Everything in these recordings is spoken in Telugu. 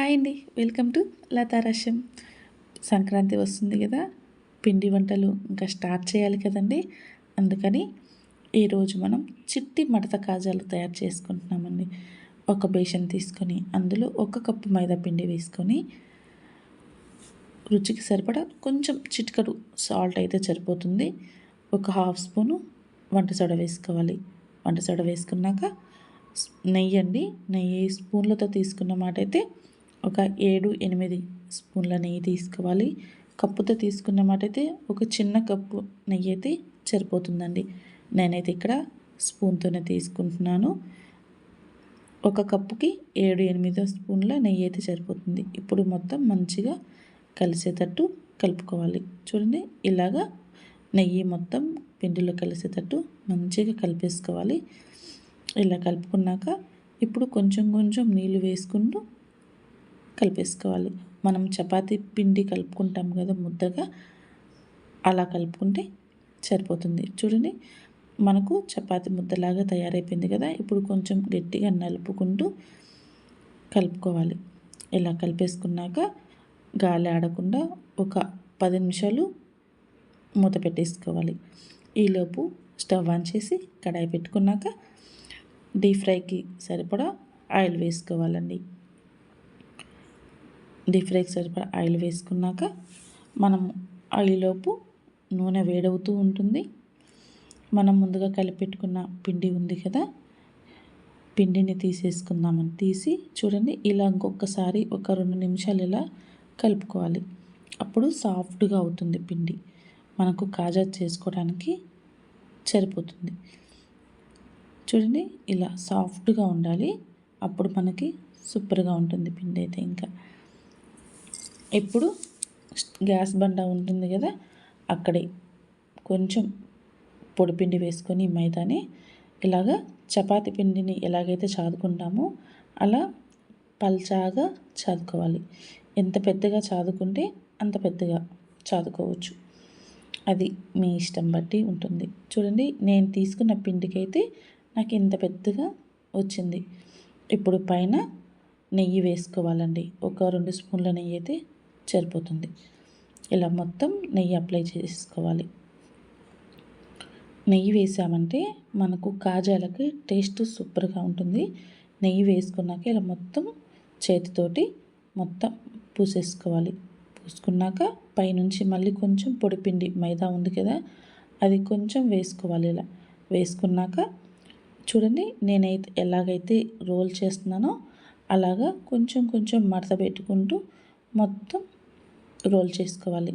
హాయ్ అండి, వెల్కమ్ టు లతా రసం. సంక్రాంతి వస్తుంది కదా, పిండి వంటలు ఇంకా స్టార్ట్ చేయాలి కదండి. అందుకని ఈరోజు మనం చిట్టి మడత కాజాలు తయారు చేసుకుంటున్నామండి. ఒక బేషన్ తీసుకొని అందులో 1 కప్పు మైదా పిండి వేసుకొని రుచికి సరిపడా కొంచెం చిటికెడు సాల్ట్ అయితే సరిపోతుంది. 1/2 స్పూను వంట సోడా వేసుకోవాలి. వంట సోడా వేసుకున్నాక నెయ్యి అండి, నెయ్యి స్పూన్లతో తీసుకున్న మాట అయితే ఒక 7-8 స్పూన్ల నెయ్యి తీసుకోవాలి. కప్పుతో తీసుకున్న మాట అయితే ఒక చిన్న కప్పు నెయ్యి అయితే సరిపోతుందండి. నేనైతే ఇక్కడ స్పూన్తోనే తీసుకుంటున్నాను. 1 కప్పుకి 7-8 స్పూన్ల నెయ్యి అయితే సరిపోతుంది. ఇప్పుడు మొత్తం మంచిగా కలిసేటట్టు కలుపుకోవాలి. చూడండి, ఇలాగా నెయ్యి మొత్తం పిండిలో కలిసేటట్టు మంచిగా కలిపేసుకోవాలి. ఇలా కలుపుకున్నాక ఇప్పుడు కొంచెం కొంచెం నీళ్ళు వేసుకుంటూ కలిపేసుకోవాలి. మనం చపాతీ పిండి కలుపుకుంటాం కదా ముద్దగా, అలా కలుపుకుంటే సరిపోతుంది. చూడండి, మనకు చపాతీ ముద్దలాగా తయారైపోయింది కదా. ఇప్పుడు కొంచెం గట్టిగా నలుపుకుంటూ కలుపుకోవాలి. ఇలా కలిపేసుకున్నాక గాలి ఆడకుండా ఒక 10 నిమిషాలు మూత పెట్టేసుకోవాలి. ఈలోపు స్టవ్ ఆన్ చేసి కడాయి పెట్టుకున్నాక డీప్ ఫ్రైకి సరిపడా ఆయిల్ వేసుకోవాలండి. డీప్ ఫ్రైకి సరిపడా ఆయిల్ వేసుకున్నాక మనం ఆయిల్లోపు నూనె వేడవుతూ ఉంటుంది. మనం ముందుగా కలిపెట్టుకున్న పిండి ఉంది కదా, పిండిని తీసేసుకుందామని తీసి చూడండి, ఇలా ఇంకొకసారి ఒక 2 నిమిషాలు ఇలా కలుపుకోవాలి. అప్పుడు సాఫ్ట్గా అవుతుంది పిండి, మనకు కాజా చేసుకోవడానికి సరిపోతుంది. చూడండి, ఇలా సాఫ్ట్గా ఉండాలి. అప్పుడు మనకి సూపర్గా ఉంటుంది పిండి అయితే. ఇంకా ఇప్పుడు గ్యాస్ బండ ఉంటుంది కదా, అక్కడే కొంచెం పొడిపిండి వేసుకొని మైదాని ఇలాగా చపాతీ పిండిని ఎలాగైతే చాదుకుంటామో అలా పల్చాగా చాదుకోవాలి. ఎంత పెద్దగా చాదుకుంటే అంత పెద్దగా చాదుకోవచ్చు, అది మీ ఇష్టం బట్టి ఉంటుంది. చూడండి, నేను తీసుకున్న పిండికైతే నాకు ఇంత పెద్దగా వచ్చింది. ఇప్పుడు పైన నెయ్యి వేసుకోవాలండి. ఒక 2 స్పూన్ల నెయ్యి అయితే సరిపోతుంది. ఇలా మొత్తం నెయ్యి అప్లై చేసుకోవాలి. నెయ్యి వేసామంటే మనకు కాజాలకి టేస్ట్ సూపర్గా ఉంటుంది. నెయ్యి వేసుకున్నాక ఇలా మొత్తం చేతితోటి మొత్తం పూసేసుకోవాలి. పూసుకున్నాక పైనుంచి మళ్ళీ కొంచెం పొడిపిండి మైదా ఉంది కదా, అది కొంచెం వేసుకోవాలి. ఇలా వేసుకున్నాక చూడండి, నేనైతే ఎలాగైతే రోల్ చేస్తున్నానో అలాగా కొంచెం కొంచెం మడత పెట్టుకుంటూ మొత్తం రోల్ చేసుకోవాలి.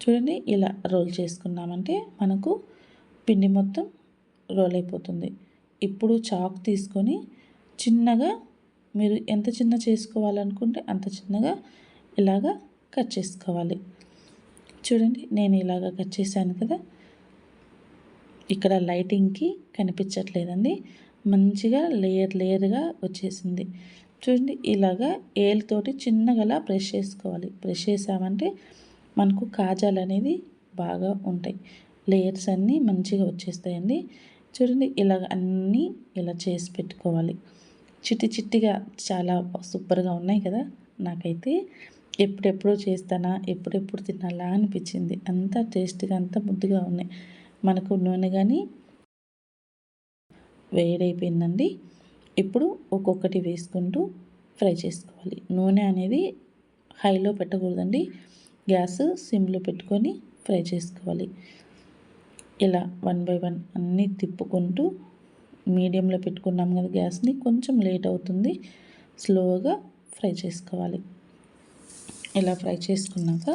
చూడండి, ఇలా రోల్ చేసుకున్నామంటే మనకు పిండి మొత్తం రోల్ అయిపోతుంది. ఇప్పుడు చాక్ తీసుకొని చిన్నగా, మీరు ఎంత చిన్న చేసుకోవాలనుకుంటే అంత చిన్నగా ఇలాగా కట్ చేసుకోవాలి. చూడండి, నేను ఇలాగా కట్ చేశాను కదా. ఇక్కడ లైటింగ్కి కనిపించట్లేదండి, మంచిగా లేయర్గా వచ్చేసింది. చూడండి, ఇలాగా ఏలుతోటి చిన్నగా ప్రెస్ చేసుకోవాలి. ప్రెస్ చేసామంటే మనకు కాజాలు అనేది బాగా ఉంటాయి, లేయర్స్ అన్నీ మంచిగా వచ్చేస్తాయండి. చూడండి, ఇలాగ అన్నీ ఇలా చేసి పెట్టుకోవాలి. చిట్టిగా చాలా సూపర్గా ఉన్నాయి కదా. నాకైతే ఎప్పుడెప్పుడు చేస్తానా, ఎప్పుడెప్పుడు తినాలా అనిపించింది. అంత టేస్ట్గా, అంత ముద్దుగా ఉన్నాయి. మనకు నూనె కానీ వేడైపోయిందండి. ఇప్పుడు ఒక్కొక్కటి వేసుకుంటూ ఫ్రై చేసుకోవాలి. నూనె అనేది హైలో పెట్టకూడదండి, గ్యాస్ సిమ్లో పెట్టుకొని ఫ్రై చేసుకోవాలి. ఇలా 1 బై 1 అన్నీ తిప్పుకుంటూ మీడియంలో పెట్టుకున్నాం కదా గ్యాస్ని, కొంచెం లేట్ అవుతుంది, స్లోగా ఫ్రై చేసుకోవాలి. ఇలా ఫ్రై చేసుకున్నాక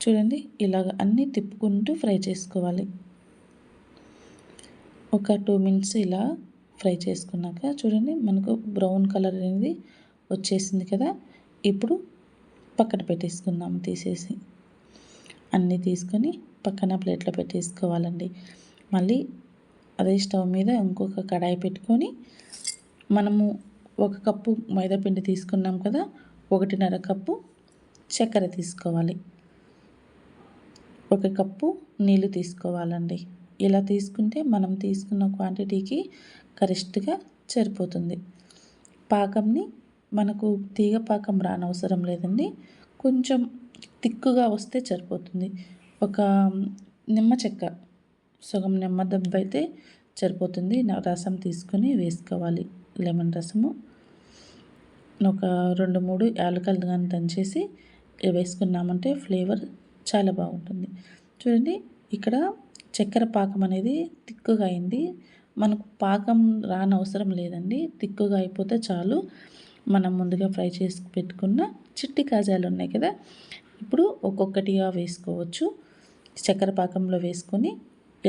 చూడండి, ఇలాగ అన్నీ తిప్పుకుంటూ ఫ్రై చేసుకోవాలి. ఒక 2 మినిట్స్ ఇలా ఫ్రై చేసుకున్నాక చూడండి, మనకు బ్రౌన్ కలర్ అనేది వచ్చేసింది కదా. ఇప్పుడు పక్కన పెట్టేసుకుందాము. తీసేసి అన్నీ తీసుకొని పక్కన ప్లేట్లో పెట్టేసుకోవాలండి. మళ్ళీ అదే స్టవ్ మీద ఇంకొక కడాయి పెట్టుకొని మనము 1 కప్పు మైదాపిండి తీసుకున్నాం కదా, 1.5 కప్పు చక్కెర తీసుకోవాలి. 1 కప్పు నీళ్ళు తీసుకోవాలండి. ఇలా తీసుకుంటే మనం తీసుకున్న క్వాంటిటీకి కరెక్ట్గా సరిపోతుంది. పాకంని మనకు తీగ పాకం రానవసరం లేదండి. కొంచెం తిక్కుగా వస్తే సరిపోతుంది. ఒక నిమ్మ చెక్క సగం నిమ్మ దెబ్బ అయితే సరిపోతుంది. రసం తీసుకొని వేసుకోవాలి. లెమన్ రసము ఒక 2, 3 యాలకులు కానీ దంచేసి వేసుకున్నామంటే ఫ్లేవర్ చాలా బాగుంటుంది. చూడండి ఇక్కడ చక్కెర పాకం అనేది తిక్కుగా అయింది. మనకు పాకం రానవసరం లేదండి. తిక్కుగా అయిపోతే చాలు. మనం ముందుగా ఫ్రై చేసి పెట్టుకున్న చిట్టి కాజాలు ఉన్నాయి కదా, ఇప్పుడు ఒక్కొక్కటిగా వేసుకోవచ్చు. చక్కెర పాకంలో వేసుకొని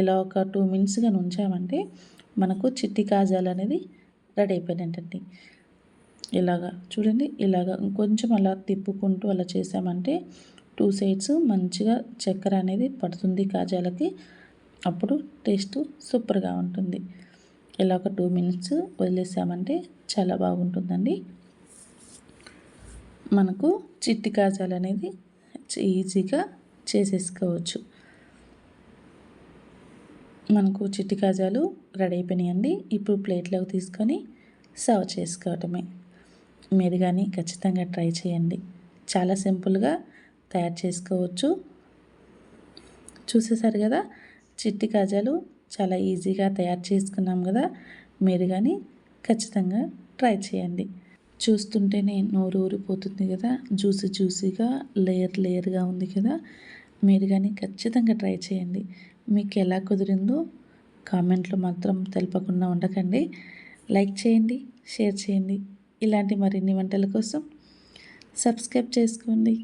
ఇలా ఒక 2 మినిట్స్ గాని ఉంచామంటే మనకు చిట్టి కాజాలు అనేది రెడీ అయిపోయినట్టండి. ఇలాగా చూడండి, ఇలాగా ఇంకొంచెం అలా తిప్పుకుంటూ అలా చేసామంటే 2 సైడ్స్ మంచిగా చక్కెర అనేది పడుతుంది కాజాలకి. అప్పుడు టేస్ట్ సూపర్గా ఉంటుంది. ఇలా ఒక 2 మినిట్స్ వదిలేసామంటే చాలా బాగుంటుందండి. మనకు చిట్టి కాజాలు అనేది ఈజీగా చేసేసుకోవచ్చు. మనకు చిట్టి కాజాలు రెడీ అయిపోయినాయండి. ఇప్పుడు ప్లేట్లోకి తీసుకొని సర్వ్ చేసుకోవటమే. మీరు కానీ ఖచ్చితంగా ట్రై చేయండి. చాలా సింపుల్గా తయారు చేసుకోవచ్చు. చూసేసారు కదా, చిట్టి కాజాలు చాలా ఈజీగా తయారు చేసుకున్నాం కదా. మీరు కానీ ఖచ్చితంగా ట్రై చేయండి. చూస్తుంటేనే నోరు ఊరిపోతుంది కదా, జ్యూసీగా లేయర్గా ఉంది కదా. మీరు కానీ ఖచ్చితంగా ట్రై చేయండి. మీకు ఎలా కుదిరిందో కామెంట్లో మాత్రం తెలపకుండా ఉండకండి. లైక్ చేయండి, షేర్ చేయండి. ఇలాంటి మరిన్ని వంటల కోసం సబ్స్క్రైబ్ చేసుకోండి.